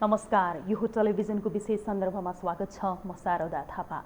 नमस्कार, यो टेलिभिजनको विशेष सन्दर्भमा स्वागत छ। म शारदा थापा।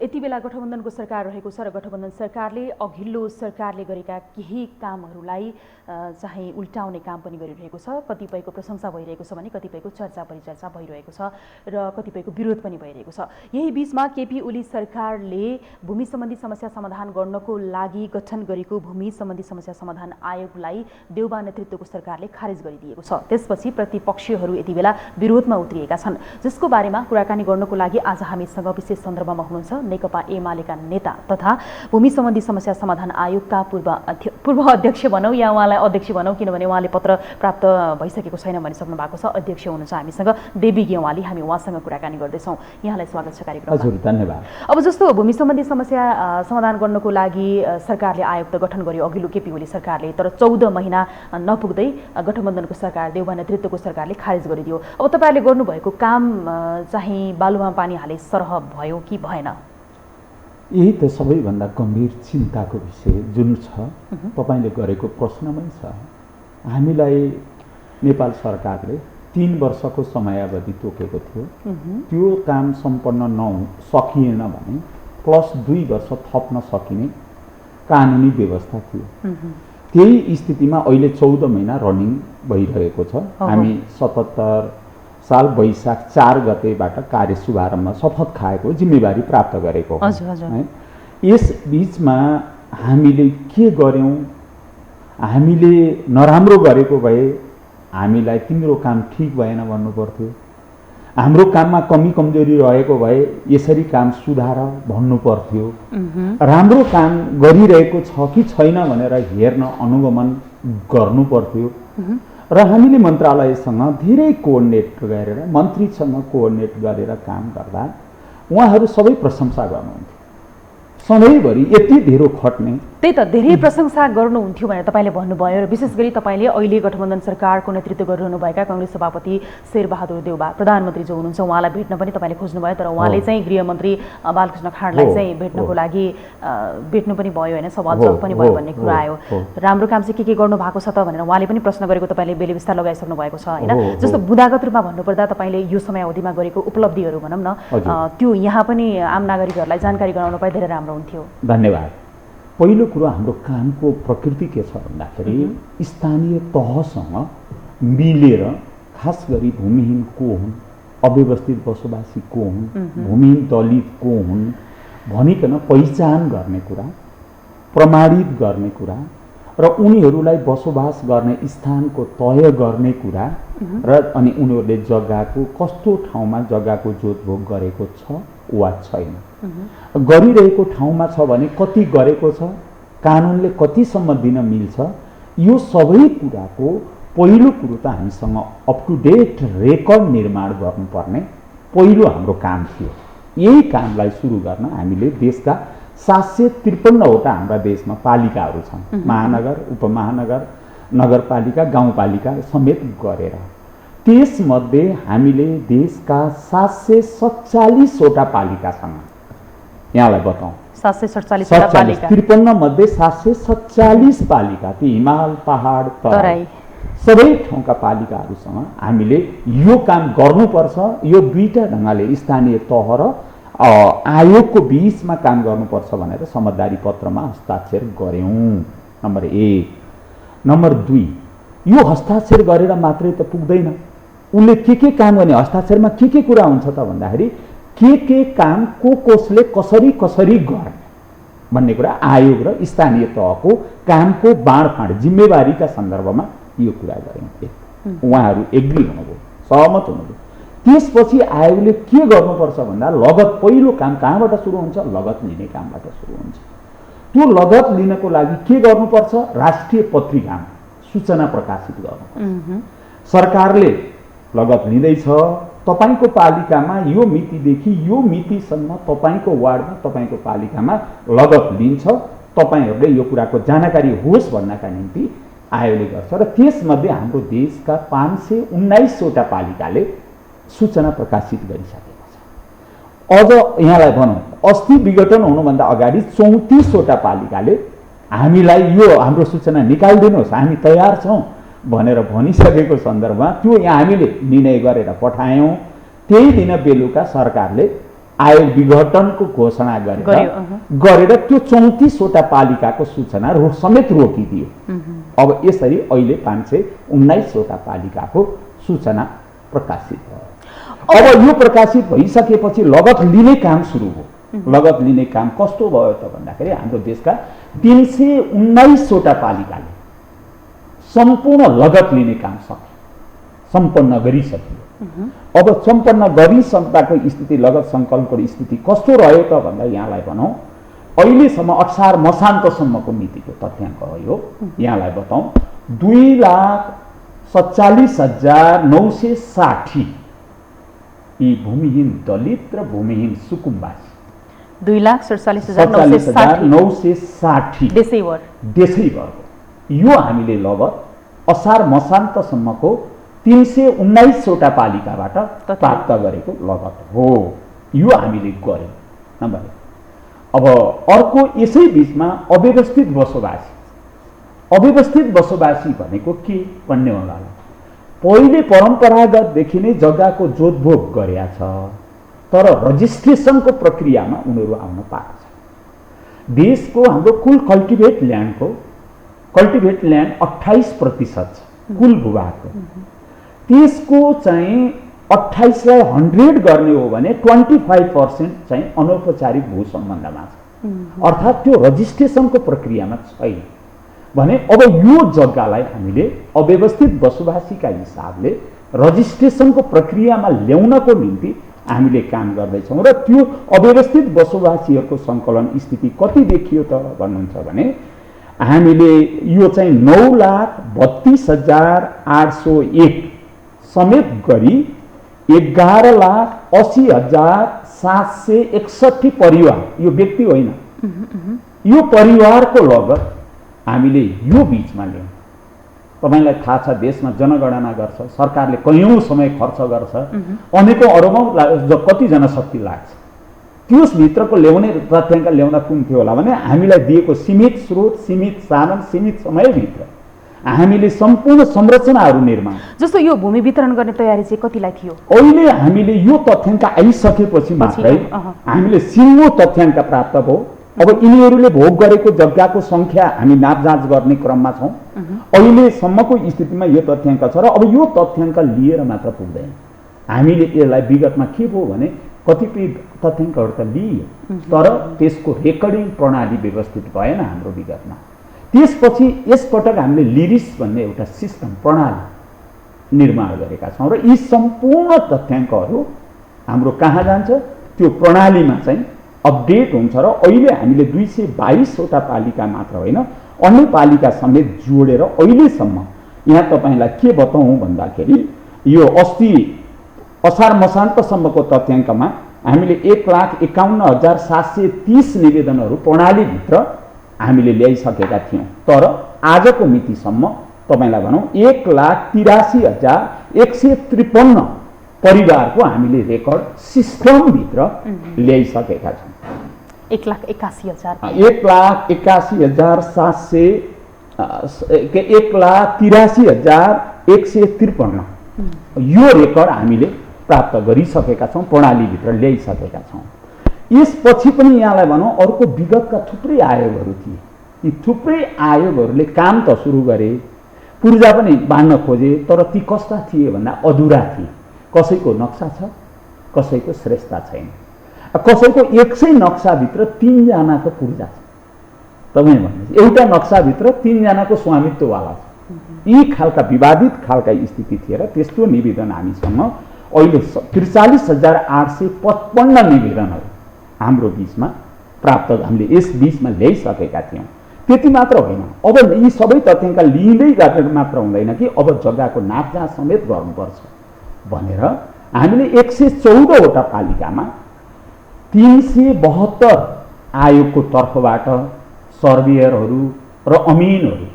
यति बेला गठबन्धनको सरकार रहेको छ र गठबन्धन सरकारले अघिल्लो सरकारले गरेका केही कामहरूलाई चाहिँ उल्टाउने काम पनि गरिरहेको छ। कतिपयको प्रशंसा भइरहेको छ भने कतिपयको चर्चा परिचर्चा भइरहेको छ र कतिपयको विरोध पनि भइरहेको छ। यही बीचमा केपी ओली सरकारले भूमि सम्बन्धी समस्या समाधान गर्नको लागि गठन गरेको भूमि सम्बन्धी समस्या समाधान आयोगलाई देउबा नेतृत्वको सरकारले खारेज गरिदिएको छ। त्यसपछि प्रतिपक्षीहरू यति बेला विरोधमा उत्रिएका छन्, जसको बारेमा कुराकानी गर्नको लागि आज हामीसँग विशेष सन्दर्भमा हुनुहुन्छ नेकपा एमालेका नेता तथा भूमि सम्बन्धी समस्या समाधान आयोगका पूर्व अध्यक्ष भनौँ या उहाँलाई अध्यक्ष भनौँ, किनभने उहाँले पत्र प्राप्त भइसकेको छैन भनिसक्नु भएको छ। अध्यक्ष हुनुहुन्छ हामीसँग देवी गेवाली। हामी उहाँसँग कुराकानी गर्दैछौँ। यहाँलाई स्वागत छ कार्यक्रममा। हजुर, धन्यवाद। अब जस्तो भूमि सम्बन्धी समस्या समाधान गर्नको लागि सरकारले आयोग त गठन गर्यो अघिल्लो केपी ओली सरकारले, तर 14 महिना नपुग्दै गठबन्धनको सरकार देउबा नेतृत्वको सरकारले खारेज गरिदियो। अब तपाईँले गर्नुभएको काम चाहिँ बालुवा पानी हाले सरह भयो कि भएन? यही त सबैभन्दा गम्भीर चिन्ताको विषय जुन छ तपाईँले गरेको प्रश्नमै छ। हामीलाई नेपाल सरकारले 3 वर्षको समयावधि तोकेको थियो। त्यो काम सम्पन्न सकिएन भने प्लस 2 वर्ष थप्न सकिने कानुनी व्यवस्था थियो। त्यही स्थितिमा अहिले 14 महिना रनिङ भइरहेको छ। हामी 77 साल वैशाख 4 गतेबाट कार्य शुभारम्भ शपथ खाएको जिम्मेवारी प्राप्त गरेको है। यस बीचमा हामीले के गर्यौं? हामीले नराम्रो गरेको भए हामीलाई तिम्रो काम ठीक भएन भन्नु पर्थ्यो। हाम्रो काममा कमी कमजोरी रहेको भए यसरी काम सुधार भन्नु पर्थ्यो। राम्रो काम गरिरहेको छ कि छैन भनेर हेर्न अनुगमन गर्नु पर्थ्यो। र हामीले मन्त्रालयसँग धेरै कोअर्डिनेट गरेर मन्त्रीसँग कोअर्डिनेट गरेर काम गर्दा उहाँहरू सबै प्रशंसा गर्नुहुन्थ्यो। सधैँभरि यति धेरै खट्ने, त्यही त धेरै प्रशंसा गर्नुहुन्थ्यो भनेर तपाईँले भन्नुभयो। र विशेष गरी तपाईँले अहिले गठबन्धन सरकारको नेतृत्व गरिरहनुभएका काङ्ग्रेस सभापति शेरबहादुर देउबा, प्रधानमन्त्री जो हुनुहुन्छ, उहाँलाई भेट्न पनि तपाईँले खोज्नुभयो, तर उहाँले चाहिँ गृहमन्त्री बालकृष्ण खाँडलाई चाहिँ भेट्नको लागि भेट्नु पनि भयो होइन, सवाल जवाफ पनि भयो भन्ने कुरा आयो। राम्रो काम चाहिँ के गर्नु भएको छ त भनेर उहाँले पनि प्रश्न गरेको तपाईँले बेले विस्तार लगाइसक्नु भएको छ होइन। जस्तो बुदागत रूपमा भन्नुपर्दा तपाईँले यो समयावधिमा गरेको उपलब्धिहरू भनौँ न, त्यो यहाँ पनि आम नागरिकहरूलाई जानकारी गराउन पाए धेरै राम्रो हुन्थ्यो। धन्यवाद। पहिलो कुरो, हाम्रो कामको प्रकृति के छ भन्दाखेरि स्थानीय तहसँग मिलेर, खास गरी भूमिहीन को हुन्, अव्यवस्थित बसोबासी को हुन्, भूमिहीन दलित को हुन् भनिकन पहिचान गर्ने कुरा, प्रमाणित गर्ने कुरा र उनीहरूलाई बसोबास गर्ने स्थानको तय गर्ने कुरा र अनि उनीहरूले जग्गाको कस्तो ठाउँमा जग्गाको जोतभोग गरेको छ वा छैन, गरिरहेको ठाउँमा छ भने कति गरेको छ, कानुनले कतिसम्म दिन मिल्छ, यो सबै कुराको पहिलो कुरो त हामीसँग अप टु डेट रेकर्ड निर्माण गर्नुपर्ने पहिलो हाम्रो काम थियो। यही कामलाई सुरु गर्न हामीले देशका 753वटा हाम्रा देशमा पालिकाहरू छन्, महानगर, उपमहानगर, नगरपालिका, गाउँपालिका समेत गरेर त्यसमध्ये हामीले देशका 747वटा पालिकासँग, यहाँलाई बताउँ 747 मध्ये 747 पालिका, ती हिमाल, पहाड, तराई सबै ठाउँका पालिकाहरूसँग हामीले यो काम गर्नुपर्छ। यो दुईटा ढङ्गले स्थानीय तह र आयोगको बीचमा काम गर्नुपर्छ भनेर समझदारी पत्रमा हस्ताक्षर गर्यौं। नम्बर 1। नम्बर 2, यो हस्ताक्षर गरेर मात्रै त पुग्दैन। उनले के काम गर्ने, हस्ताक्षरमा के कुरा हुन्छ त भन्दाखेरि के काम कसले कसरी गर्ने भन्ने कुरा आयोग र स्थानीय तहको कामको बाँडफाँड जिम्मेवारीका सन्दर्भमा यो कुरा गर्यौं। उहाँहरू एग्री हुनुभयो, सहमत हुनुभयो। त्यसपछि आयोगले के गर्नुपर्छ भन्दा लगत, पहिलो काम कहाँबाट सुरु हुन्छ? लगत लिने कामबाट सुरु हुन्छ। त्यो लगत लिनको लागि के गर्नुपर्छ? राष्ट्रिय पत्रिकामा सूचना प्रकाशित गर्नुपर्छ। सरकारले लगत लिँदैछ, तपाईको पालिकामा यो मितिदेखि यो मितिसम्म तपाईको वार्डमा, तपाईको पालिकामा लगत लिन्छ, तपाईहरूले यो कुराको जानकारी होस् भन्नका निम्ति आयोगले गर्छ। र त्यसमध्ये हाम्रो देशका 519वटा पालिकाले सूचना प्रकाशित गरिसकेको छ। अझ यहाँलाई भनौँ, अस्ति विघटन हुनुभन्दा अगाडि 34वटा पालिकाले हामीलाई यो हाम्रो सूचना निकालिदिनुहोस्, हामी तयार छौँ भनेर भनिसकेको सन्दर्भमा त्यो यहाँ हामीले निर्णय गरेर पठायौँ। त्यही दिन बेलुका सरकारले आयोग विघटनको घोषणा गरेर त्यो 34वटा पालिकाको सूचना समेत रोकिदियो। अब यसरी अहिले 519वटा पालिकाको सूचना प्रकाशित भयो। अब यो प्रकाशित भइसकेपछि लगत लिने काम सुरु भयो। लगत लिने काम कस्तो भयो त भन्दाखेरि हाम्रो देशका 319वटा पालिकाले सम्पूर्ण लगत लिने काम सम्पन्न गरिसकियो। अब सम्पन्न गरिसक्दाको स्थिति, लगत सङ्कलनको स्थिति कस्तो रह्यो त भन्दा यहाँलाई भनौँ, अहिलेसम्म असार मसान्तसम्मको मितिको तथ्याङ्क हो यो। यहाँलाई बताउँ, 2,47,960 यी भूमिहीन दलित र भूमिहीन सुकुम्बासी, 2,47,960 देशैभर यो हामीले लगत असार मसान्तसम्मको 319वटा पालिकाबाट प्राप्त गरेको लगत हो। यो हामीले गर्यौँ नम्बर 1। अब अर्को यसै बिचमा अव्यवस्थित बसोबासी। अव्यवस्थित बसोबासी भनेको के भन्ने होला। पहिले परम्परागतदेखि नै जग्गाको जोतभोग गरेका छ, तर रजिस्ट्रेसनको प्रक्रियामा उनीहरू आउन पाएको छ। देशको हाम्रो कुल कल्टिभेट ल्यान्ड 28% छ कुल भूभागको। त्यसको चाहिँ 28लाई 100 गर्ने हो भने 25% चाहिँ अनौपचारिक भू सम्बन्धमा छ, अर्थात् त्यो रजिस्ट्रेसनको प्रक्रियामा छैन भने अब यो जग्गालाई हामीले अव्यवस्थित बसोबासीका हिसाबले रजिस्ट्रेसनको प्रक्रियामा ल्याउनको निम्ति हामीले काम गर्दैछौँ। र त्यो अव्यवस्थित बसोबासीहरूको सङ्कलन स्थिति कति देखियो त भन्नुहुन्छ भने हामीले यो चाहिँ 9,32,801 समेत गरी 11,80,761 परिवार, यो व्यक्ति होइन, यो परिवारको लगत हामीले यो बिचमा ल्यायौँ। तपाईलाई थाहा छ देशमा जनगणना गर्छ, सरकारले कैयौँ समय खर्च गर्छ, अनेकौँ अरबौँ कति जनशक्ति लाग्छ। त्यसभित्रको ल्याउने तथ्याङ्क ल्याउन कुन थियो होला भने हामीलाई दिएको सीमित स्रोत, सीमित साधन, सीमित समयभित्र हामीले सम्पूर्ण संरचनाहरू निर्माण, जस्तो यो भूमि वितरण गर्ने तयारी चाहिँ कतिलाई थियो? अहिले हामीले यो तथ्याङ्क आइसकेपछि मात्रै हामीले सिङ्गो तथ्याङ्क प्राप्त भयो। अब यिनीहरूले भोग गरेको जग्गाको सङ्ख्या हामी नापजाँच गर्ने क्रममा छौँ। अहिलेसम्मको स्थितिमा यो तथ्याङ्क छ र अब यो तथ्याङ्क लिएर मात्र पुग्दैन। हामीले यसलाई विगतमा के भयो भने कतिपय तथ्याङ्कहरू त लिइयो, तर त्यसको रेकर्डिङ प्रणाली व्यवस्थित भएन हाम्रो विगतमा। त्यसपछि यसपटक हामीले लिरिस भन्ने एउटा सिस्टम प्रणाली निर्माण गरेका छौँ र यी सम्पूर्ण तथ्याङ्कहरू हाम्रो कहाँ जान्छ, त्यो प्रणालीमा चाहिँ अपडेट हुन्छ र अहिले हामीले 222वटा पालिका मात्र होइन अन्य पालिका समेत जोडेर अहिलेसम्म यहाँ तपाईँलाई के बताउँ भन्दाखेरि यो अस्ति असार मसान्तसम्मको तथ्याङ्कमा हामीले 1,51,730 निवेदनहरू प्रणालीभित्र हामीले ल्याइसकेका थियौँ। तर आजको मितिसम्म तपाईँलाई भनौँ 1,83,153 परिवारको हामीले रेकर्ड सिस्टमभित्र ल्याइसकेका छौँ। 1,83,153 यो रेकर्ड हामीले प्राप्त गरिसकेका छौँ, प्रणालीभित्र ल्याइसकेका छौँ। यसपछि पनि यहाँलाई भनौँ अर्को विगतका थुप्रै आयोगहरू थिए। यी थुप्रै आयोगहरूले काम त सुरु गरे, पूर्जा पनि बाँड्न खोजे, तर ती कस्ता थिए भन्दा अधुरा थिए। कसैको नक्सा छ, कसैको श्रेष्ठता छैन, कसैको एकसै नक्साभित्र 3 जनाको पूर्जा छ। तपाईँ भन्नुहोस् एउटा नक्साभित्र 3 जनाको स्वामित्ववाला छ। यी खालका विवादित खालका स्थिति थिए र त्यस्तो निवेदन हामीसँग अहिले 43,855 निवेदनहरू हाम्रो बिचमा प्राप्त हामीले यस बिचमा ल्याइसकेका थियौँ। त्यति मात्र होइन, अब यी सबै तथ्याङ्क लिँदै गरेर मात्र हुँदैन कि अब जग्गाको नापजाँच समेत गर्नुपर्छ भनेर हामीले 114वटा पालिकामा 372 आयोगको तर्फबाट सर्वेयरहरू र अमिनहरू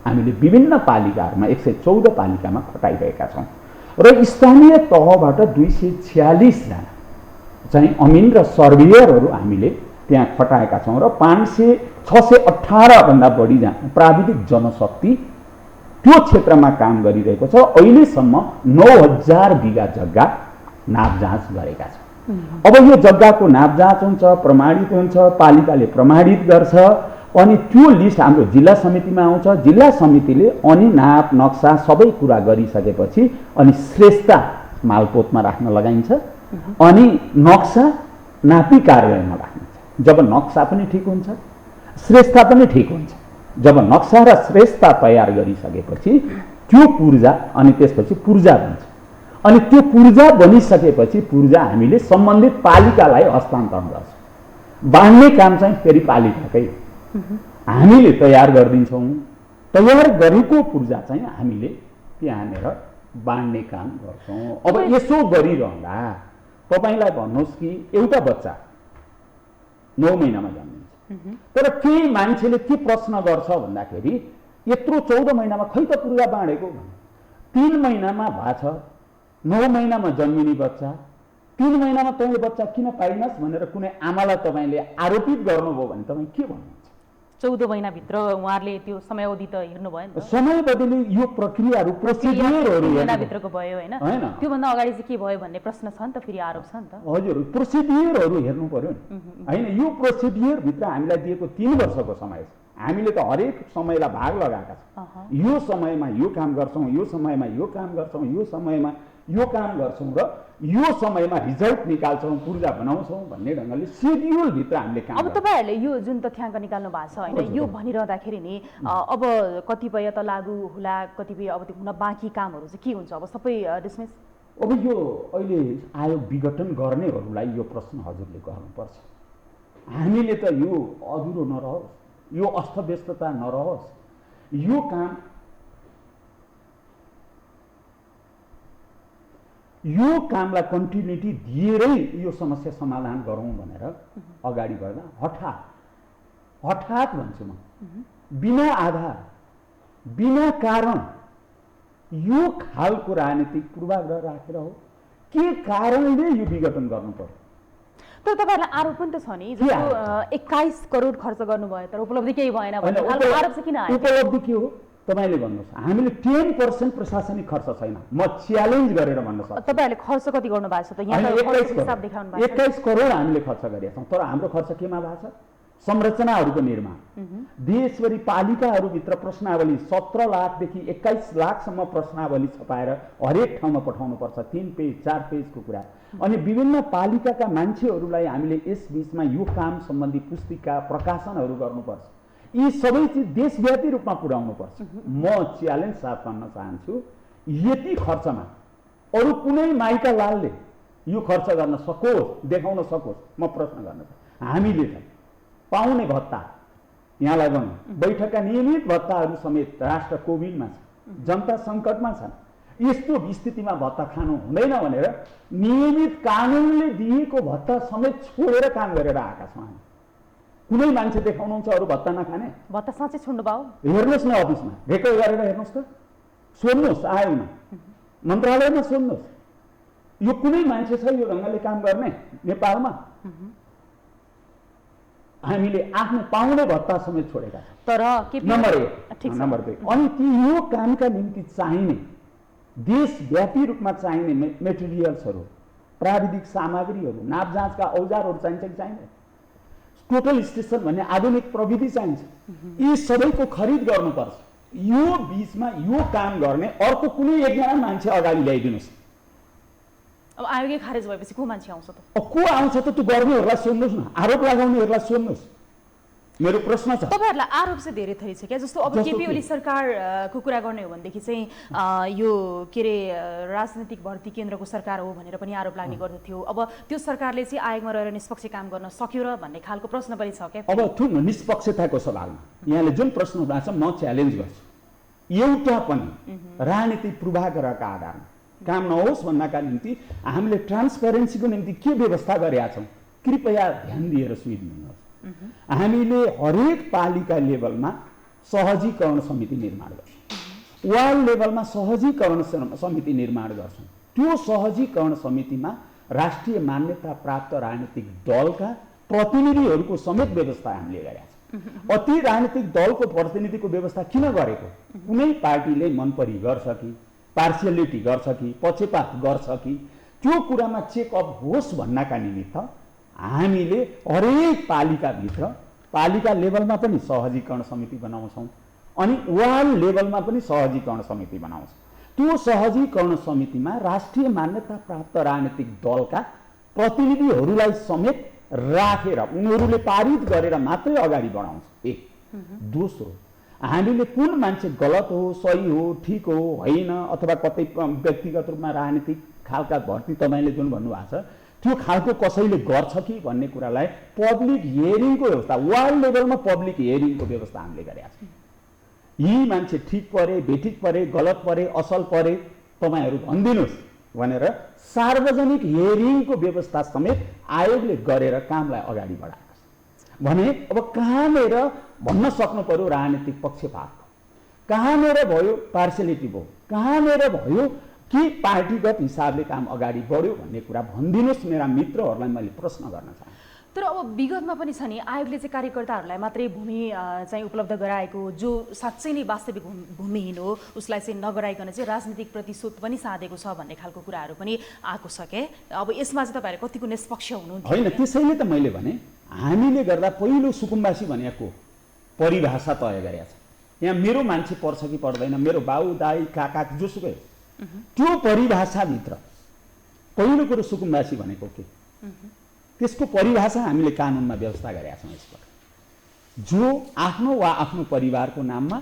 हामीले विभिन्न पालिकाहरूमा 114 पालिकामा खटाइरहेका छौँ र स्थानीय तहबाट 246 जना चाहिँ अमिन र सर्वेयरहरू हामीले त्यहाँ खटाएका छौँ र 618 भन्दा बढी प्राविधिक जनशक्ति त्यो क्षेत्रमा काम गरिरहेको छ। अहिलेसम्म 9000 बिघा जग्गा नापजाँच गरेका छौँ। अब यो जग्गाको नापजाँच हुन्छ, प्रमाणित हुन्छ, पालिकाले प्रमाणित गर्छ, अनि त्यो लिस्ट हाम्रो जिल्ला समितिमा आउँछ। जिल्ला समितिले अनि नाप नक्सा सबै कुरा गरिसकेपछि अनि श्रेष्ठता मालपोतमा राख्न लगाइन्छ, अनि नक्सा नापी कार्यालयमा राखिन्छ। जब नक्सा पनि ठिक हुन्छ, श्रेष्ठता पनि ठिक हुन्छ, जब नक्सा र श्रेष्ठता तयार गरिसकेपछि त्यो पूर्जा अनि त्यसपछि पूर्जा बन्छ, अनि त्यो पूर्जा बनिसकेपछि पूर्जा हामीले सम्बन्धित पालिकालाई हस्तान्तरण गर्छौँ। बाँड्ने काम चाहिँ फेरि पालिकाकै हामीले तयार गरिदिन्छौँ। तयार गरेको पूर्जा चाहिँ हामीले त्यहाँनिर बाँड्ने काम गर्छौँ। अब यसो गरिरहँदा तपाईँलाई भन्नुहोस् कि एउटा बच्चा 9 महिनामा जन्मिन्छ, तर केही मान्छेले के प्रश्न गर्छ भन्दाखेरि यत्रो 14 महिनामा खै त पूर्जा बाँडेको भने, 3 महिनामा भएको छ, 9 महिनामा जन्मिने बच्चा, 3 महिनामा तैँले बच्चा किन पाइनस् भनेर कुनै आमालाई तपाईँले आरोपित गर्नुभयो भने तपाईँ के भन्नुहुन्छ? 14 महिनाभित्र उहाँहरूले त्यो समयावधि त हेर्नु भयो नि त। समयावधिले यो प्रक्रियाहरू प्रोसिडियरहरू महिनाभित्रको भयो होइन, त्योभन्दा अगाडि चाहिँ के भयो भन्ने प्रश्न छ नि त, फेरि आरोप छ नि त। हजुर, प्रोसिडियरहरू हेर्नु पर्यो नि होइन। यो प्रोसिडियरभित्र हामीलाई दिएको 3 वर्षको समय छ। हामीले त हरेक समयलाई भाग लगाएका छौँ। यो समयमा यो काम गर्छौँ, यो समयमा यो काम गर्छौँ, यो समयमा यो काम गर्छौँ र यो समयमा रिजल्ट निकाल्छौँ, पूर्जा बनाउँछौँ भन्ने ढङ्गले सेड्युलभित्र हामीले काम। अब तपाईँहरूले यो जुन तथ्याङ्क निकाल्नु भएको छ होइन, यो भनिरहँदाखेरि नि अब कतिपय त लागू होला, कतिपय अब त्यो हुन बाँकी कामहरू चाहिँ के हुन्छ? अब सबै डिसमिस? अब यो अहिले आयोग विघटन गर्नेहरूलाई यो प्रश्न हजुरले गर्नुपर्छ। हामीले त यो अधुरो नरहोस्, यो अस्तव्यस्तता नरहोस्, यो काम यो कामलाई कन्टिन्युटी दिएरै यो समस्या समाधान गरौँ भनेर अगाडि बढ्दा हठात भन्छु म, बिना आधार बिना कारण यो खालको राजनीतिक पूर्वाग्रह राखेर हो के कारणले यो विघटन गर्नु पर्यो? तर तपाईँहरूलाई आरोप पनि त छ नि, जस्तो 21 करोड खर्च गर्नुभयो तर उपलब्धि केही भएन भने आरोप चाहिँ किन आयो? उपलब्धि के हो तपाईँले भन्नुहोस्? हामीले 10% प्रशासनिक खर्च छैन, म च्यालेन्ज गरेर भन्न सक्छु। तपाईँहरूले खर्च कति गर्नु भएको छ त? यहाँ 21 करोड हामीले खर्च गरेका छौँ, तर हाम्रो खर्च केमा भएको छ? संरचनाहरूको निर्माण, देशभरि पालिकाहरूभित्र प्रश्नावली 17 लाखदेखि 21 लाखसम्म प्रश्नावली छपाएर हरेक ठाउँमा पठाउनुपर्छ, 3 पेज 4 पेजको कुरा। अनि विभिन्न पालिकाका मान्छेहरूलाई हामीले यस बिचमा यो काम सम्बन्धी पुस्तिका प्रकाशनहरू गर्नुपर्छ। यी सबै चिज देशव्यापी रूपमा पुर्याउनुपर्छ। म च्यालेन्ज साथ भन्न चाहन्छु, यति खर्चमा अरू कुनै माइका लालले यो खर्च गर्न सकोस्, देखाउन सकोस्, म प्रश्न गर्न चाहन्छु। हामीले त पाउने भत्ता यहाँलाई भन्नु, बैठकका नियमित भत्ताहरू समेत राष्ट्र कोभिडमा छ, जनता सङ्कटमा छन्, यस्तो स्थितिमा भत्ता खानु हुँदैन भनेर नियमित कानुनले दिएको भत्ता समेत छोडेर काम गरेर आएका छौँ हामी। कुनै मान्छे देखाउनुहुन्छ अरू भत्ता नखाने? भत्ता साँच्चै छोड्नु भयो? हेर्नुहोस् न, अफिसमा रेकर्ड गरेर हेर्नुहोस् त, सोध्नुहोस्, आयो न मन्त्रालयमा सोध्नुहोस्, यो कुनै मान्छे छ यो ढङ्गले काम गर्ने नेपालमा? हामीले आफ्नो पाउने भत्ता समेत छोडेका छौँ। तर नम्बर 1, नम्बर 2, अनि ती यो कामका निम्ति चाहिने देशव्यापी रूपमा चाहिने मेटेरियल्सहरू, प्राविधिक सामग्रीहरू, नापजाँचका औजारहरू चाहिन्छ कि चाहिँदैन? टोटल स्टेसन भन्ने आधुनिक प्रविधि चाहिन्छ, यी सबैको खरिद गर्नुपर्छ। यो बिचमा यो काम गर्ने अर्को कुनै एकजना मान्छे अगाडि ल्याइदिनुहोस्। अब आयोगै खारेज भएपछि को मान्छे आउँछ त? को आउँछ त? त्यो गर्नेहरूलाई सोध्नुहोस् न, आरोप लगाउनेहरूलाई सोध्नुहोस्। मेरो प्रश्न छ। तपाईँहरूलाई आरोप चाहिँ धेरै थरी छ क्या, जस्तो अब केपी ओली सरकारको कुरा गर्ने हो भनेदेखि चाहिँ यो के अरे राजनीतिक भर्ती केन्द्रको सरकार हो भनेर पनि आरोप लाग्ने गर्दथ्यो। अब त्यो सरकारले चाहिँ आयोगमा रहेर निष्पक्ष काम गर्न सक्यो र भन्ने खालको प्रश्न पनि छ क्या। अब थुन निष्पक्षताको सवालमा यहाँले जुन प्रश्न उठाएको छ म च्यालेन्ज गर्छु, एउटा पनि राजनीतिक पूर्वाग्रहका आधारमा काम नहोस् भन्नका निम्ति हामीले ट्रान्सपेरेन्सीको निम्ति के व्यवस्था गरेका छौँ कृपया ध्यान दिएर सुनिदिनुहोस्। हामीले हरेक पालिका लेभलमा सहजीकरण समिति निर्माण गर्छौँ, वार्ड लेभलमा सहजीकरण समिति निर्माण गर्छौँ। त्यो सहजीकरण समितिमा राष्ट्रिय मान्यता प्राप्त राजनीतिक दलका प्रतिनिधिहरूको समेत व्यवस्था हामीले गरेका छौँ। अति राजनीतिक दलको प्रतिनिधिको व्यवस्था किन गरेको? कुनै पार्टीले मन परी गर्छ कि, पार्सियलिटी गर्छ कि, पक्षपात गर्छ कि, त्यो कुरामा चेकअप होस् भन्नका निमित्त हामीले हरेक पालिकाभित्र पालिका लेभलमा पनि सहजीकरण समिति बनाउँछौँ अनि वार्ड लेभलमा पनि सहजीकरण समिति बनाउँछौँ। त्यो सहजीकरण समितिमा राष्ट्रिय मान्यता प्राप्त राजनीतिक दलका प्रतिनिधिहरूलाई समेत राखेर उनीहरूले पारित गरेर मात्रै अगाडि बढाउँछ। एक दोस्रो, हामीले कुन मान्छे गलत हो, सही हो, ठिक हो, होइन, अथवा कतै व्यक्तिगत रूपमा राजनीतिक खालका भर्ती तपाईँले जुन भन्नुभएको छ त्यो खालको कसैले गर्छ कि भन्ने कुरालाई पब्लिक हियरिङको व्यवस्था, वार्ड लेभलमा पब्लिक हियरिङको व्यवस्था हामीले गरेका छौँ। यी मान्छे ठिक परे, बेठिक परे, गलत परे, असल परे, तपाईँहरू भनिदिनुहोस् भनेर सार्वजनिक हियरिङको व्यवस्था समेत आयोगले गरेर कामलाई अगाडि बढाएको छ। भने अब कहाँनिर भन्न सक्नु पर्यो राजनीतिक पक्षपात, कहाँनिर भयो पार्सियलिटी भयो, कहाँनिर भयो कि पार्टीगत हिसाबले काम अगाडि बढ्यो भन्ने कुरा भनिदिनुहोस् मेरा मित्रहरूलाई मैले प्रश्न गर्न चाहन्छु। तर अब विगतमा पनि छ नि, आयोगले चाहिँ कार्यकर्ताहरूलाई मात्रै भूमि चाहिँ उपलब्ध गराएको, जो साँच्चै नै वास्तविक भूमिहीन हो उसलाई चाहिँ नगराइकन चाहिँ राजनीतिक प्रतिशोध पनि साधेको छ भन्ने खालको कुराहरू पनि आएको छ के? अब यसमा चाहिँ तपाईँहरू कतिको निष्पक्ष हुनुहुन्थ्यो? होइन, त्यसैले त मैले भने हामीले गर्दा पहिलो सुकुम्बासी भनेको परिभाषा तय गरेका छ। यहाँ मेरो मान्छे पर्छ कि पर्दैन, मेरो बाउ दाई काका जोसुकै, त्यो परिभाषाभित्र पहिलो कुरो सुकुम्बासी भनेको के, त्यसको परिभाषा हामीले कानुनमा व्यवस्था गरेका छौँ। यसबाट जो आफ्नो वा आफ्नो परिवारको नाममा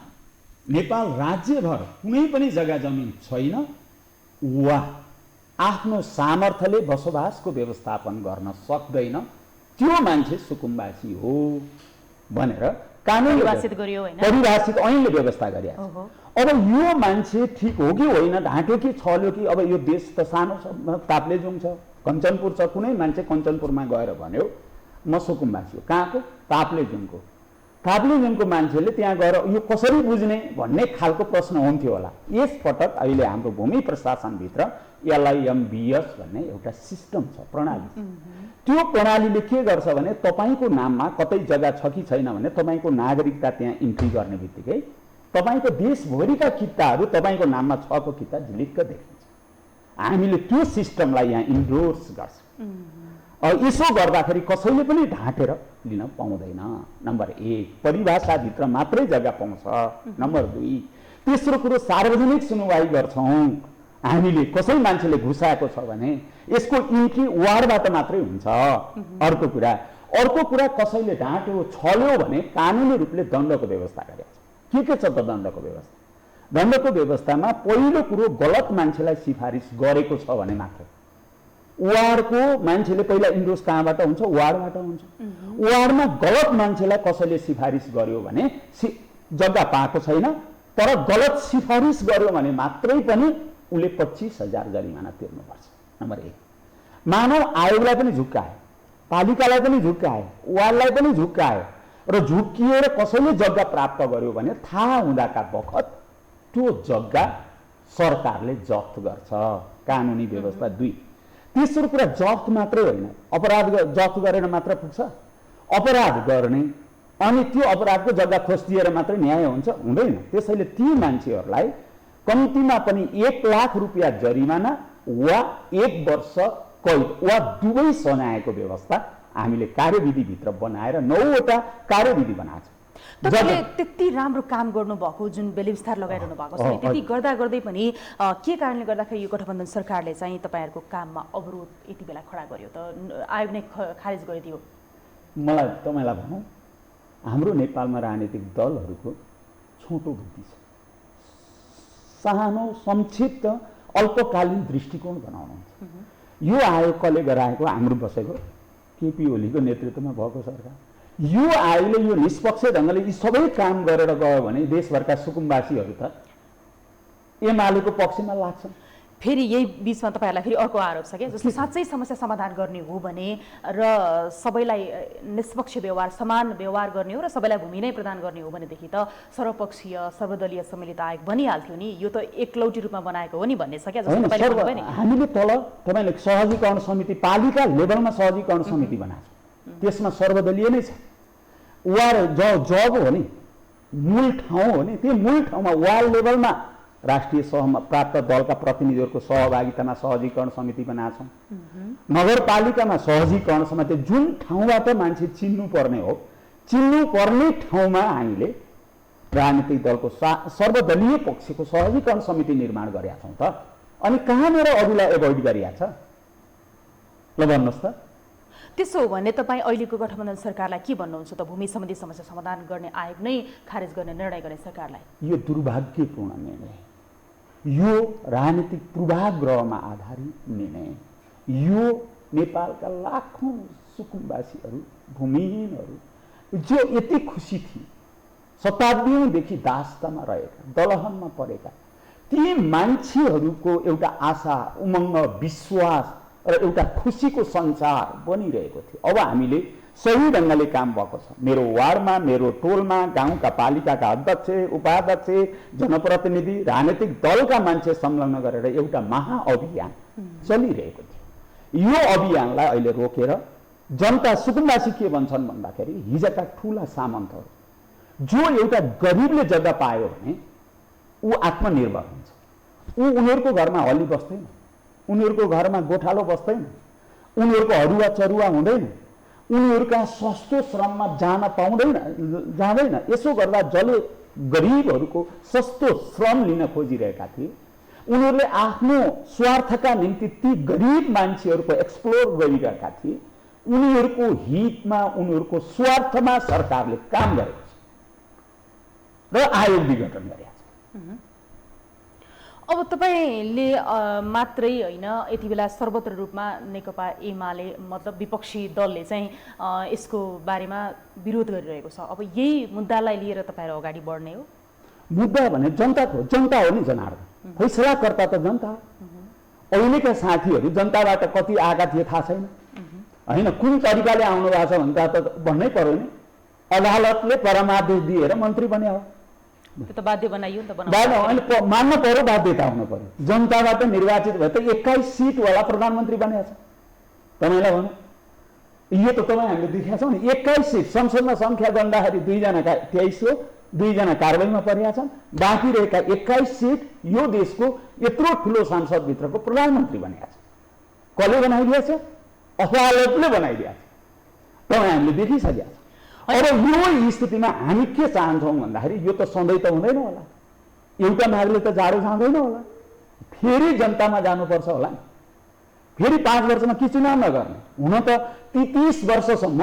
नेपाल राज्यभर कुनै पनि जग्गा जमिन छैन वा आफ्नो सामर्थ्यले बसोबासको व्यवस्थापन गर्न सक्दैन, त्यो मान्छे सुकुम्बासी हो भनेर कानुनले परिभाषित ऐनले व्यवस्था गरेका छ। अब यो मान्छे ठिक हो कि होइन, ढाँट्यो कि छल्यो कि, अब यो देश त सानो छ, ताप्लेजुङ छ, कञ्चनपुर छ, कुनै मान्छे कञ्चनपुरमा गएर भन्यो म सुकुम्बासी हो, कहाँको? ताप्लेजुङको। ताप्लेजुङको मान्छेले त्यहाँ गएर यो कसरी बुझ्ने भन्ने खालको प्रश्न हुन्थ्यो होला। यसपटक अहिले हाम्रो भूमि प्रशासनभित्र LIMBS भन्ने एउटा सिस्टम छ, प्रणाली। त्यो प्रणालीले के गर्छ भने तपाईँको नाममा कतै जग्गा छ कि छैन भने तपाईँको नागरिकता त्यहाँ इन्ट्री गर्ने बित्तिकै तपाईँको देशभरिका किताहरू तपाईँको नाममा छको किता झिलिक्क देखिन्छ। हामीले त्यो सिस्टमलाई यहाँ इन्डोर्स गर्छौँ। यसो गर्दाखेरि कसैले पनि ढाँटेर लिन पाउँदैन। नम्बर 1, परिभाषाभित्र मात्रै जग्गा पाउँछ। नम्बर 2, तेस्रो कुरो सार्वजनिक सुनवाई गर्छौँ। हामीले कसै मान्छेले घुसाएको छ भने यसको इन्ट्री वार्डबाट मात्रै हुन्छ। अर्को कुरा कसैले ढाँट्यो छल्यो भने कानुनी रूपले दण्डको व्यवस्था गरेको छ। के छ त दण्डको व्यवस्था? दण्डको व्यवस्थामा पहिलो कुरो गलत मान्छेलाई सिफारिस गरेको छ भने मात्र वार्डको मान्छेले पहिला इन्डोर्स कहाँबाट हुन्छ? वार्डबाट हुन्छ। वार्डमा गलत मान्छेलाई कसैले सिफारिस गर्यो भने जग्गा पाएको छैन, तर गलत सिफारिस गर्यो भने मात्रै पनि उसले 25,000 जरिमाना तिर्नुपर्छ। नम्बर 1, मानव आयोगलाई पनि झुक्कायो, पालिकालाई पनि झुक्कायो, वार्डलाई पनि झुक्कायो र झुक्किएर कसैले जग्गा प्राप्त गर्यो भने थाहा हुँदाका बखत त्यो जग्गा सरकारले जफ्त गर्छ। कानुनी व्यवस्था 2। तेस्रो कुरा जफ्त मात्रै होइन, अपराध जफ्त गरेर मात्र पुग्छ? अपराध गर्ने अनि त्यो अपराधको जग्गा खोजिदिएर मात्रै न्याय हुन्छ? हुँदैन। त्यसैले ती मान्छेहरूलाई कम्तीमा पनि 1 लाख रुपियाँ जरिमाना वा 1 वर्ष कैद वा दुवै सजायको व्यवस्था हामीले कार्यविधिभित्र बनाएर 9वटा कार्यविधि बनाएको छ। तपाईँले त्यति राम्रो काम गर्नुभएको, जुन बेलिविस्तार लगाइरहनु भएको छ, त्यति गर्दा गर्दै पनि के कारणले गर्दाखेरि यो गठबन्धन सरकारले चाहिँ तपाईँहरूको काममा अवरोध यति बेला खडा गर्यो त? आयोग नै खारेज गरिदियो? मलाई तपाईँलाई भनौँ, हाम्रो नेपालमा राजनीतिक दलहरूको छोटो बुद्धि छ। सानो संक्षिप्त अल्पकालीन दृष्टिकोण बनाउनुहुन्छ। यो आयोग कसले गराएको? हाम्रो बसेको केपी ओलीको नेतृत्वमा भएको सरकार। यो आयोगले यो निष्पक्ष ढङ्गले यी सबै काम गरेर गयो भने देशभरका सुकुम्बासीहरू त एमालेको पक्षमा लाग्छन्। फेरि यही बिचमा तपाईँहरूलाई फेरि अर्को आरोप छ क्या, जस्तो साँच्चै समस्या समाधान गर्ने हो भने र सबैलाई निष्पक्ष व्यवहार, समान व्यवहार गर्ने हो र सबैलाई भूमि नै प्रदान गर्ने हो भनेदेखि त सर्वपक्षीय सर्वदलीय सम्मिलित आयोग बनिहाल्थ्यो नि। यो त एकलौटी रूपमा बनाएको हो नि भन्ने छ क्या, जस्तो तपाईँले भन्नुभयो नि। हामीले तल तपाईँले सहजीकरण समिति, पालिका लेभलमा सहजीकरण समिति बनाएको छ, त्यसमा सर्वदलीय नै छ। वार जब हो नि मूल ठाउँ हो नि, त्यो मूल ठाउँमा वार्ड लेभलमा राष्ट्रिय सहमा प्राप्त दलका प्रतिनिधिहरूको सहभागितामा सहजीकरण समिति बनाएको छौँ। नगरपालिकामा सहजीकरण समिति, जुन ठाउँबाट मान्छे चिन्नु पर्ने हो, चिन्नु पर्ने ठाउँमा हामीले राजनीतिक दलको सर्वदलीय पक्षको सहजीकरण समिति निर्माण गरेका छौँ त। अनि कहाँनिर अरूलाई एभोइड गरिएको छ ल भन्नुहोस् त। त्यसो हो भने तपाईँ अहिलेको गठबन्धन सरकारलाई के भन्नुहुन्छ त? भूमि सम्बन्धी समस्या समाधान गर्ने आयोग नै खारेज गर्ने निर्णय गर्ने सरकारलाई यो दुर्भाग्यपूर्ण निर्णय, यो राजनीतिक पूर्वाग्रहमा आधारित निर्णय, यो नेपालका लाखौं सुकुम्बासीहरू, भूमिहीनहरू जो यति खुसी थिए, शताब्दीदेखि दास्तामा रहेका, दलहनमा परेका, ती मान्छेहरूको एउटा आशा, उमङ्ग, विश्वास र एउटा खुसीको संसार बनिरहेको थियो। अब हामीले सही ढङ्गले काम भएको छ। मेरो वार्डमा, मेरो टोलमा, गाउँका पालिकाका अध्यक्ष, उपाध्यक्ष, जनप्रतिनिधि, राजनीतिक दलका मान्छे संलग्न गरेर एउटा महाअभियान चलिरहेको थियो। यो अभियानलाई अहिले रोकेर जनता सुकुम्बासी के भन्छन् भन्दाखेरि हिजोका ठुला सामन्तहरू, जो एउटा गरिबले जग्गा पायो भने ऊ आत्मनिर्भर हुन्छ, उनीहरूको घरमा हल्ली बस्दैन, उनीहरूको घरमा गोठालो बस्दैन, उनीहरूको हरुवा चरुवा हुँदैन, उनीहरूका सस्तो श्रममा जाँदैन। यसो गर्दा जसले गरिबहरूको सस्तो श्रम लिन खोजिरहेका थिए, उनीहरूले आफ्नो स्वार्थका निम्ति ती गरिब मान्छेहरूको एक्सप्लोर गरिरहेका थिए। उनीहरूको हितमा, उनीहरूको स्वार्थमा सरकारले काम गरेको छ र आयोग विघटन गरेको छ। अब तपाईले मात्रै होइन, यति बेला सर्वत्र रूपमा नेकपा एमाले मतलब विपक्षी दलले चाहिँ यसको बारेमा विरोध गरिरहेको छ। अब यही मुद्दालाई लिएर तपाईहरु अगाडि बढ्ने हो? मुद्दा भने जनताको, जनता हो नि जनार्दन, फैसलाकर्ता त जनता। अहिलेका साथीहरू जनताबाट कति आएका थिए थाहा छैन हैन, कुन तरिकाले आउनु भएको छ भन्दा त भन्नै पर्यो नि। अदालतले परमादेश दिएर मन्त्री बन्या हो, त्यो त बाध्य बनाइयो नि त, अनि मान्न पर्यो, बाध्यता हुनु पर्यो। जनताबाट निर्वाचित भए त 21 सीट वाला प्रधानमन्त्री बनेको छ। तपाईलाई भनौँ, यो त तपाईँ हामीले देखेका छौँ नि, 21 सीट संसदमा संख्या गन्दाखेरि 2 जना 23 हो, 2 जना कारबाहीमा परिया छन्। बाँकी रहेका 21 सीट यो देशको यत्रो ठुलो संसदभित्रको प्रधानमन्त्री बनेका छ। कसले बनाइदिएछ? अदालतले बनाइदिएछ। तपाईँ हामीले देखिसकेका छौँ। अब यो स्थितिमा हामी के चाहन्छौँ भन्दाखेरि यो त सधैँ त हुँदैन होला, एउटा मागले त जाडो जाँदैन होला, फेरि जनतामा जानुपर्छ होला नि। फेरि 5 वर्षमा के चुनाव नगर्ने? हुन त 30 वर्षसम्म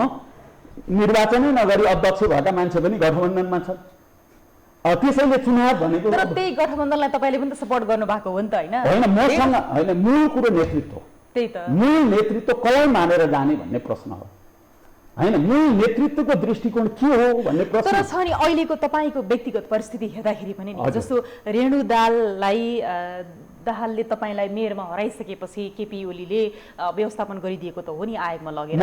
निर्वाचनै नगरी अध्यक्ष भएका मान्छे पनि गठबन्धनमा छन्। त्यसैले चुनाव भनेको, तर त्यही गठबन्धनलाई तपाईले पनि त सपोर्ट गर्नु भएको हो नि त, हैन? हैन, मसँग हैन, मूल कुरो नेतृत्व। त्यही त, मूल नेतृत्व कसलाई मानेर जाने भन्ने प्रश्न हो हैन। मूल नेतृत्वको दृष्टिकोण के हो भन्ने प्रश्न। तर छ नि अहिलेको तपाईको व्यक्तिगत परिस्थिति हेर्दाखेरि पनि नि, जस्तो रेणु दाहालले तपाईलाई मेयरमा हराइसकेपछि केपी ओलीले व्यवस्थापन गरिदिएको त हो नि आयोगमा लगेर।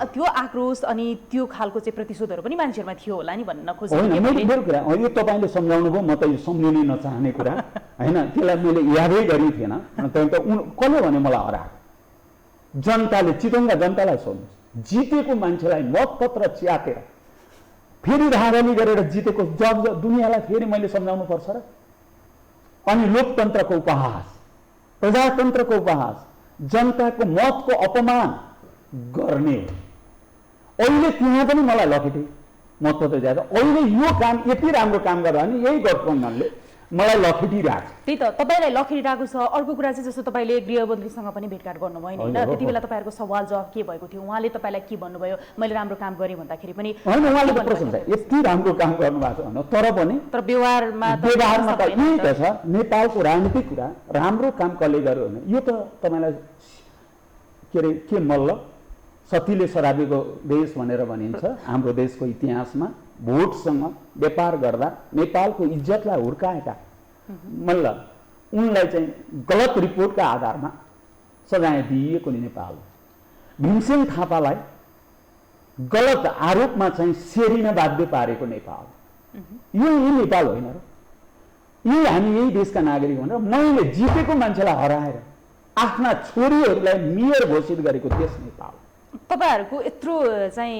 त्यो आक्रोश अनि त्यो खालको चाहिँ प्रतिशोधहरू पनि मान्छेहरुमा थियो होला नि भन्न खोजेको। होइन, मेरो कुरा यो तपाईले सम्झाउनु भयो, म त यो सम्झिनै नचाहने कुरा हैन, त्यसलाई मैले यादै गरि थिएन। तर कसले भने मलाई हराएको? जनताले, चितवनका जनतालाई सोध्नुहोस्, जितेको मान्छेलाई मतपत्र च्यातेर फेरि धागनी गरेर जितेको जब दुनियाँलाई फेरि मैले सम्झाउनु पर्छ र? अनि लोकतन्त्रको उपहास, प्रजातन्त्रको उपहास, जनताको मतको अपमान गर्ने हो। अहिले त्यहाँ पनि मलाई लखेटे मतपत्र च्यातेर। अहिले यो काम यति राम्रो काम गर्दा नि यही गठबन्धनले मलाई लखेटिरहेको छ। त्यही त, तपाईलाई लखेटिरहेको छ। अर्को कुरा चाहिँ जस्तो तपाईले गृहमन्त्रीसँग पनि भेटघाट गर्नुभयो नि, हैन? त्यति बेला तपाईहरुको सवाल जवाफ के भएको थियो? उहाँले तपाईलाई के भन्नुभयो? मैले राम्रो काम गरेँ भन्दाखेरि पनि हैन, उहाँले त प्रशंसा, यति राम्रो काम गर्नुभएको छ भने, तर व्यवहारमा त यही त छ। नेपालको राजनीतिक कुरा, राम्रो काम कसले गर्यो भने यो त तपाईलाई के मल्ल सतीले सराबेको देश भनेर भनिन्छ हाम्रो देशको इतिहासमा। भोटसँग व्यापार गर्दा नेपालको इज्जतलाई हुर्काएका मल्ल उनलाई चाहिँ गलत रिपोर्टका आधारमा सजाय दिइएको नि नेपाल। भीमसेन थापालाई गलत आरोपमा चाहिँ सेरिन बाध्य पारेको नेपाल। यही नेपाल होइन र? यही हामी यही देशका नागरिक भनेर मैले जितेको मान्छेलाई हराएर आफ्ना छोरीहरूलाई मेयर घोषित गरेको देश नेपाल। तपाईहरुको यत्रो चाहिँ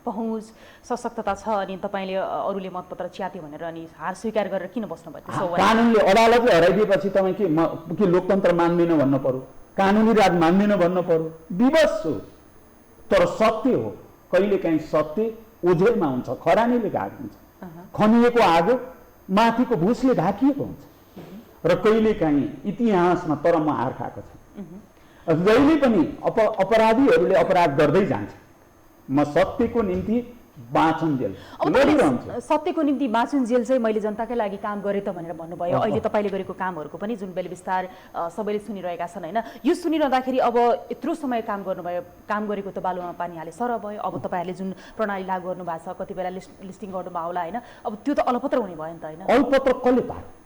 पहुँच सशक्तता छ अनि तपाईँले अरूले मतपत्र च्यात्यो भनेर अनि हार स्वीकार गरेर किन बस्नुभयो त्यसो कानुनले अदालतले हराइदिएपछि तपाईँ के लोकतन्त्र मान्दैन भन्न पर्यो, कानुनी राज मान्दैन भन्न पर्यो? विवश छु, तर सत्य हो। कहिलेकाहीँ सत्य ओझेलमा हुन्छ, खरानीले ढाकिन्छ, खनिएको आगो माथिको भुसले ढाकिएको हुन्छ। र कहिलेकाहीँ इतिहासमा तर म हार खाएको छु। जहिले पनि अपराधीहरूले अपराध गर्दै जान्छ, म सत्यको निम्ति बाँचुन्जेल लडिरहन्छु। सत्यको निम्ति बाँचुन्जेल चाहिँ मैले जनताकै लागि काम गरेँ त भनेर भन्नुभयो। अहिले तपाईँले गरेको कामहरूको पनि जुन बेला बिस्तार सबैले सुनिरहेका छन् होइन, यो सुनिरहँदाखेरि अब यत्रो समय काम गर्नुभयो, काम गरेको त बालुवामा पानी हाले सर भयो। अब तपाईँहरूले जुन प्रणाली लागू गर्नुभएको छ, कति बेला लिस्टिङ गर्नुभयो होला होइन, अब त्यो त अलपत्र हुने भयो नि त होइन? अलपत्र कसले पार्यो?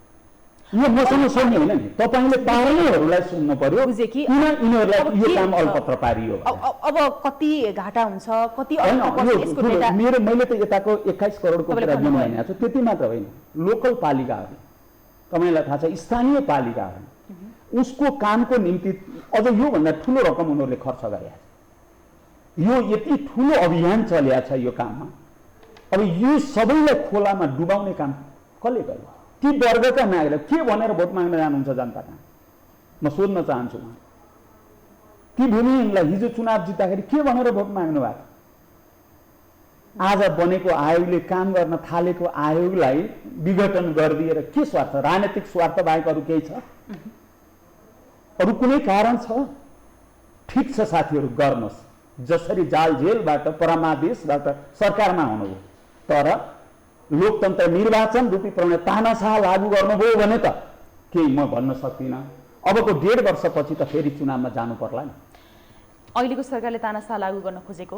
यो मसँग सोध्ने होइन नि, तपाईँले पार्नेहरूलाई सुन्नु पर्यो कि यिनीहरूलाई यो काम अलपत्र पारियो। अब कति घाटा हुन्छ, कति मैले त यताको 21 करोडको कुरा गुनाइएको छु, त्यति मात्र होइन। लोकल पालिकाहरू, तपाईँलाई थाहा छ, स्थानीय पालिकाहरू, उसको कामको निम्ति अझ योभन्दा ठुलो रकम उनीहरूले खर्च गरेका छ। यो यति ठुलो अभियान चलेको छ यो काममा। अब यो सबैलाई खोलामा डुबाउने काम कसले गर्यो? ती वर्गका नागरिक के भनेर भोट माग्न जानुहुन्छ जनतामा? म सोध्न चाहन्छु। ती भूमिहीनलाई हिजो चुनाव जित्दाखेरि के भनेर भोट माग्नु भएको? आज बनेको आयोगले, काम गर्न थालेको आयोगलाई विघटन गरिदिएर के स्वार्थ? राजनीतिक स्वार्थ बाहेक अरू केही छ? अरू कुनै कारण छ? ठिक छ साथीहरू, गर्नुहोस्। जसरी जाल जेलबाट परमादेशबाट सरकारमा आउनुभयो, तर लोकतन्त्र निर्वाचन रूपी प्रणाली तानाशाह लागू गर्नुभयो भने त केही म भन्न सक्दिनँ। अबको 1.5 वर्षपछि त फेरि चुनावमा जानु पर्ला नि। अहिलेको सरकारले तानाशाह लागू गर्न खोजेको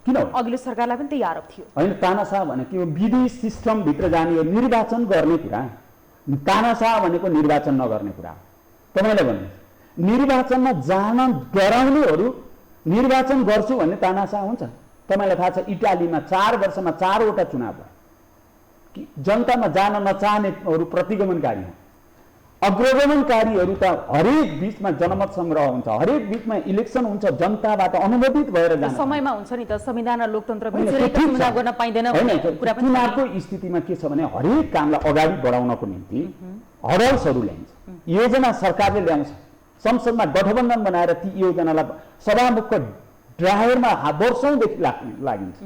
किन? अघिल्लो सरकारलाई पनि त्यही आरोप थियो होइन। तानाशाह भनेको विधि सिस्टमभित्र जाने हो, निर्वाचन गर्ने कुरा। तानाशाह भनेको निर्वाचन नगर्ने कुरा। तपाईँलाई भन्नु, निर्वाचनमा जान डराउनेहरू निर्वाचन गर्छु भन्ने तानाशाह हुन्छ? तपाईँलाई थाहा छ, इटालीमा 4 वर्षमा 4 वटा चुनाव भयो। जनतामा जान नचाहनेहरू प्रतिगमनकारी हुन्। अग्रगमनकारीहरू त हरेक बीचमा जनमत संग्रह हुन्छ, हरेक बीचमा इलेक्सन हुन्छ, जनताबाट अनुमोदित भएर जान्छ। समयमा हुन्छ नि त, संविधान र लोकतन्त्र बिचै चुनाव गर्न पाइँदैन भन्ने कुरा पनि। चुनावको स्थितिमा के छ भने हरेक कामलाई अगाडि बढाउनको निम्ति हडल्सहरू ल्याइन्छ, योजना सरकारले ल्याउँछ। संसदमा गठबन्धन बनाएर ती योजनालाई सभामुखको ड्रायरमा वर्षौंदेखि लागिन्छ।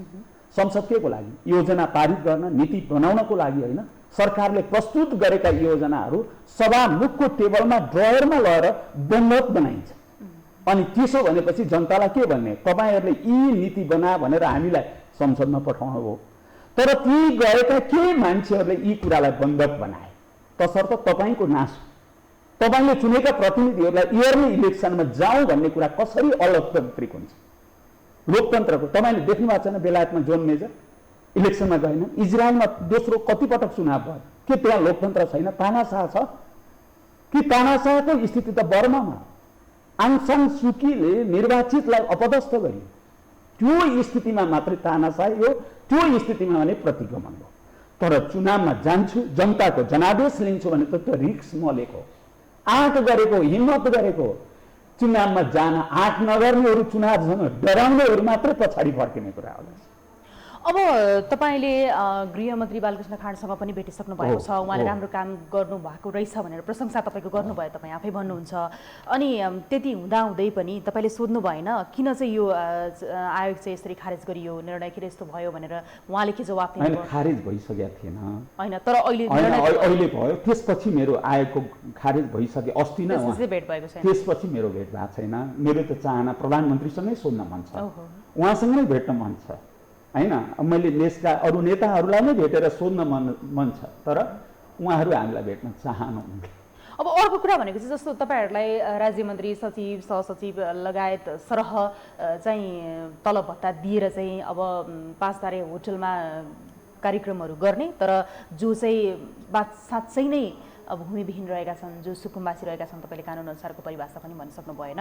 संसद के को लागि? योजना पारित गर्न, नीति बनाउनको लागि होइन। सरकारले प्रस्तुत गरेका योजनाहरू सभामुखको टेबलमा ड्रयरमा लगेर बन्दोबस्त बनाइन्छ। अनि त्यसो भनेपछि जनतालाई के भन्ने? तपाईँहरूले यी नीति बना भनेर हामीलाई संसदमा पठाउनु हो। तर ती गएका केही मान्छेहरूले यी कुरालाई बन्दोबस्त बनाए, तसर्थ तपाईँको नाश। तपाईँले चुनेका प्रतिनिधिहरूलाई इयरली इलेक्सनमा जाउँ भन्ने कुरा कसरी अलोकतान्त्रिक हुन्छ? लोकतन्त्रको तपाईँले देख्नु भएको छैन? बेलायतमा जोन मेजर इलेक्सनमा गएन। इजरायलमा दोस्रो कतिपटक चुनाव भयो? के त्यहाँ लोकतन्त्र छैन? तानाशाह छ कि? तानाशाहको स्थिति त बर्मामा आङ सान सुकीले निर्वाचितलाई अपदस्थ गर्यो। त्यो स्थितिमा मात्रै तानाशाही हो, त्यो स्थितिमा भने प्रतिगमन हो। तर चुनावमा जान्छु, जनताको जनादेश लिन्छु भने त त्यो रिस्क म लिएको, आँट गरेको, हिम्मत गरेको। चुनावमा जान आँट नगर्नेहरू, चुनावसँग डराउनेहरू मात्रै पछाडि फर्किने कुरा हो। अब तपाईँले गृहमन्त्री बालकृष्ण खाँडसँग पनि भेटिसक्नु भएको छ, उहाँले राम्रो काम गर्नुभएको रहेछ भनेर प्रशंसा तपाईँको गर्नुभयो, तपाईँ आफै भन्नुहुन्छ। अनि त्यति हुँदाहुँदै पनि तपाईँले सोध्नु भएन किन चाहिँ यो आयोग चाहिँ यसरी खारेज गरियो, निर्णय किन यस्तो भयो भनेर? उहाँले के जवाफ दिनुभयो? खारेज भइसकेको थिएन होइन, तर अहिले भयो। त्यसपछि मेरो आयोगको खारेज भइसके अस्ति नै भेट भएको छैन। त्यसपछि मेरो भेट भएको छैन। मेरो त चाहना प्रधानमन्त्रीसँगै सोध्न मन छ, उहाँसँग नै भेट्न मन छ होइन। मैले देशका अरू नेताहरूलाई नै भेटेर सोध्न मन छ, तर उहाँहरू हामीलाई भेट्न चाहनुहुन्न। अब अर्को कुरा भनेको चाहिँ जस्तो तपाईँहरूलाई राज्यमन्त्री, सचिव, सहसचिव लगायत सरह चाहिँ तलब भत्ता दिएर चाहिँ अब 5 तारे होटलमा कार्यक्रमहरू गर्ने, तर जो चाहिँ साँच्चै नै अब भूमिविहीन रहेका छन्, जो सुकुम्बासी रहेका छन्, तपाईँले कानुन अनुसारको परिभाषा पनि भनिसक्नु भएन,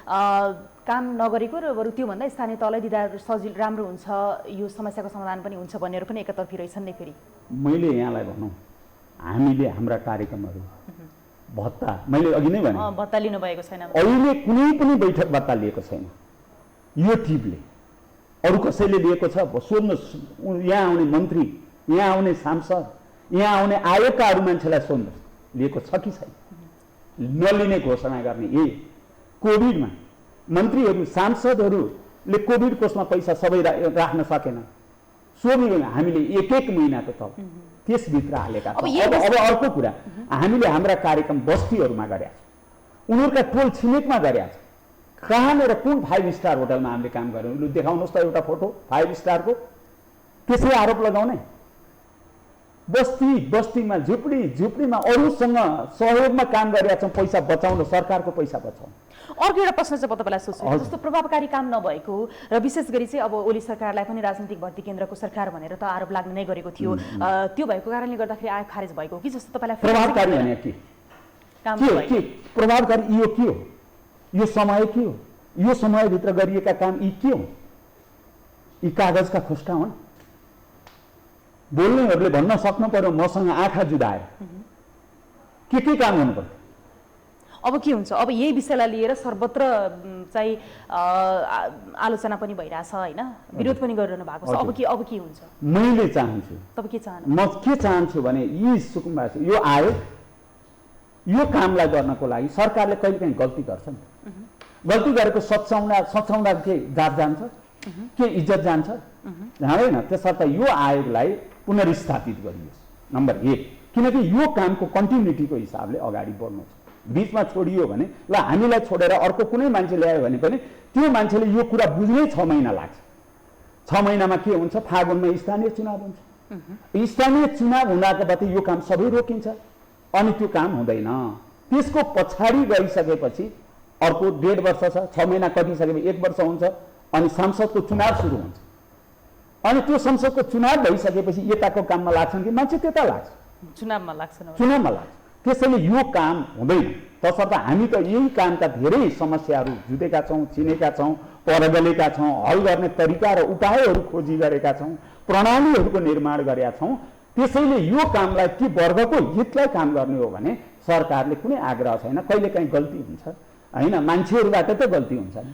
काम नगरेको र बरु त्योभन्दा स्थानीय तलै दिँदा सजिलो राम्रो हुन्छ, यो समस्याको समाधान पनि हुन्छ भनेर पनि एकतर्फी रहेछन् नै। फेरि मैले यहाँलाई भनौँ, हामीले हाम्रा कार्यक्रमहरू भत्ता, मैले अघि नै भने भत्ता लिनुभएको छैन, अहिले कुनै पनि बैठक भत्ता लिएको छैन। यो टिमले अरू कसैले लिएको छ सोध्नु, यहाँ आउने मन्त्री, यहाँ आउने सांसद, यहाँ आउने आयोगका अरू मान्छेलाई सोध्नुहोस् लिएको छ कि छैन। नलिने घोषणा गर्ने यही कोभिडमा मन्त्रीहरू सांसदहरूले कोभिड कोषमा पैसा सबै राख्न सकेन। हामीले एक महिनाको त त्यसभित्र हालेका छौँ। अब अर्को कुरा, हामीले हाम्रा कार्यक्रम बस्तीहरूमा गरेका छौँ, उनीहरूका टोल छिमेकमा गरेका छौँ। कहाँनिर कुन 5 स्टार होटलमा हामीले काम गऱ्यौँ, लु देखाउनुहोस् त एउटा फोटो 5 स्टारको। त्यसै आरोप लगाउने, बस्तीमा झुपडीमा अरूसँग सहयोगमा काम गरेका छौँ, पैसा बचाउन, सरकारको पैसा बचाउनु। अर्को एउटा प्रश्न चाहिँ म तपाईँलाई सोध्छु, जस्तो प्रभावकारी काम नभएको र विशेष गरी चाहिँ अब ओली सरकारलाई पनि राजनीतिक भर्ती केन्द्रको सरकार भनेर त आरोप लाग्ने नै गरेको थियो, त्यो भएको कारणले गर्दाखेरि आयोग खारेज भएको कि जस्तो तपाईँलाई प्रभावकारी भने के प्रभावकारी यो के हो, यो समय के हो, यो समयभित्र गरिएका काम यी के हो? यी कागजका खोस्टा हुन्। बोल्नेहरूले भन्न सक्नु पर्यो मसँग आँखा जुदाएर के काम गर्नु पर्यो। अब के हुन्छ, अब यही विषयलाई लिएर सर्वत्र चाहिँ आलोचना पनि भइरहेछ होइन, विरोध पनि गरिरहनु भएको छ। अब के हुन्छ? मैले चाहन्छु, तपाईँ के चाहनु? म के चाहन्छु भने यी सुकुम्बासी यो आयोग यो कामलाई गर्नको लागि सरकारले कहिलेकाहीँ गल्ती गर्छ नि। गल्ती गरेको सच्याउँदा के जात जान्छ, के इज्जत जान्छ? जाँदैन। त्यसर्थ यो आयोगलाई पुनर्स्थापित गरियोस् नम्बर 1, किनकि यो कामको कन्टिन्युटीको हिसाबले अगाडि बढ्नु छ। बीचमा छोडियो भने ल हामीलाई छोडेर अर्को कुनै मान्छे ल्यायो भने पनि त्यो मान्छेले यो कुरा बुझ्नै 6 महिना लाग्छ। 6 महिनामा के हुन्छ? फागुनमा स्थानीय चुनाव हुन्छ। स्थानीय चुनाव हुँदाको बाटो यो काम सबै रोकिन्छ अनि त्यो काम हुँदैन। त्यसको पछाडि गइसकेपछि अर्को 1.5 वर्ष छ, 6 महिना कटिसकेपछि 1 वर्ष हुन्छ अनि संसदको चुनाव सुरु हुन्छ। अनि त्यो संसदको चुनाव भइसकेपछि यताको काममा लाग्छन् कि मान्छे त्यता लाग्छ, चुनावमा लाग्छ। त्यसैले यो काम हुँदैन। तसर्थ हामी त यही कामका धेरै समस्याहरू जुटेका छौँ, चिनेका छौँ, परगलेका छौँ, हल गर्ने तरिका र उपायहरू खोजी गरेका छौँ, प्रणालीहरूको निर्माण गरेका छौँ। त्यसैले यो कामलाई के वर्गको हितलाई काम गर्ने हो भने सरकारले कुनै आग्रह छैन। कहिलेकाहीँ गल्ती हुन्छ होइन, मान्छेहरूबाट त गल्ती हुन्छ नि,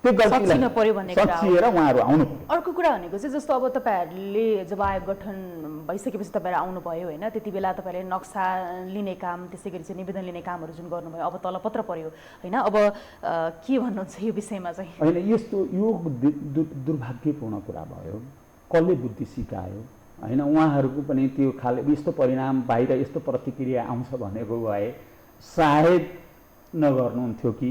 त्यो गल्तीलाई सचिएर उहाँहरू आउनु पर्यो। अर्को कुरा भनेको चाहिँ जस्तो अब तपाईँहरूले जब आयोग गठन भइसकेपछि तपाईँहरू आउनुभयो होइन, त्यति बेला तपाईँहरूले नक्सा लिने काम, त्यसै गरी चाहिँ निवेदन लिने कामहरू जुन गर्नुभयो, अब तलपत्र पर्यो होइन। अब के भन्नुहुन्छ यो विषयमा चाहिँ? होइन, यस्तो यो दुर्भाग्यपूर्ण कुरा भयो। कसले बुद्धि सिकायो होइन? उहाँहरूको पनि त्यो खाले यस्तो परिणाम बाहिर यस्तो प्रतिक्रिया आउँछ भनेको भए सायद नगर्नुहुन्थ्यो कि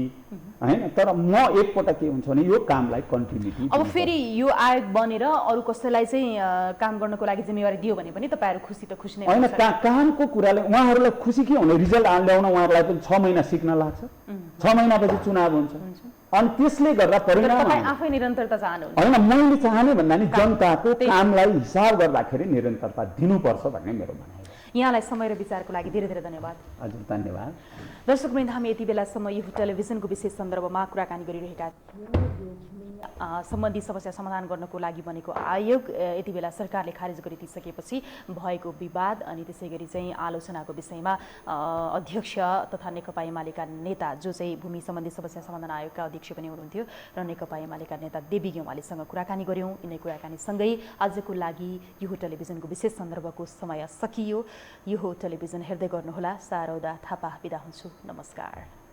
होइन। तर म एकपटक के हुन्छ भने यो कामलाई कन्टिन्युटी। अब फेरि यो आयोग बनेर अरू कसैलाई चाहिँ काम गर्नको लागि जिम्मेवारी दियो भने पनि तपाईँहरू खुसी त खुसी नै होइन। कामको कुराले उहाँहरूलाई खुसी के हुने? रिजल्ट ल्याउन उहाँहरूलाई पनि 6 महिना सिक्न लाग्छ, 6 महिनापछि चुनाव हुन्छ अनि त्यसले गर्दा परिणाम आफै निरन्तरता चाहनुहुन्छ होइन। मैले चाहने भन्दा नि जनताको कामलाई हिसाब गर्दाखेरि निरन्तरता दिनुपर्छ भन्ने मेरो भनाइ। यहाँलाई समय र विचारको लागि धेरै धेरै धन्यवाद। हजुर धन्यवाद। दर्शकवृन्द, हामी यति बेलासम्म यो टेलिभिजनको विशेष सन्दर्भमा कुराकानी गरिरहेका सम्बन्धी समस्या समाधान गर्नको लागि बनेको आयोग यति बेला सरकारले खारेज गरिदिइसकेपछि भएको विवाद अनि त्यसै गरी चाहिँ आलोचनाको विषयमा अध्यक्ष तथा नेकपा एमालेका नेता जो चाहिँ भूमि सम्बन्धी समस्या समाधान आयोगका अध्यक्ष पनि हुनुहुन्थ्यो र नेकपा एमालेका नेता देवी गेवालीसँग कुराकानी गऱ्यौँ। यिनै कुराकानीसँगै आजको लागि यो टेलिभिजनको विशेष सन्दर्भको समय सकियो। यो टेलिभिजन हेर्दै गर्नुहोला। शारदा थापा बिदा हुन्छु। नमस्कार।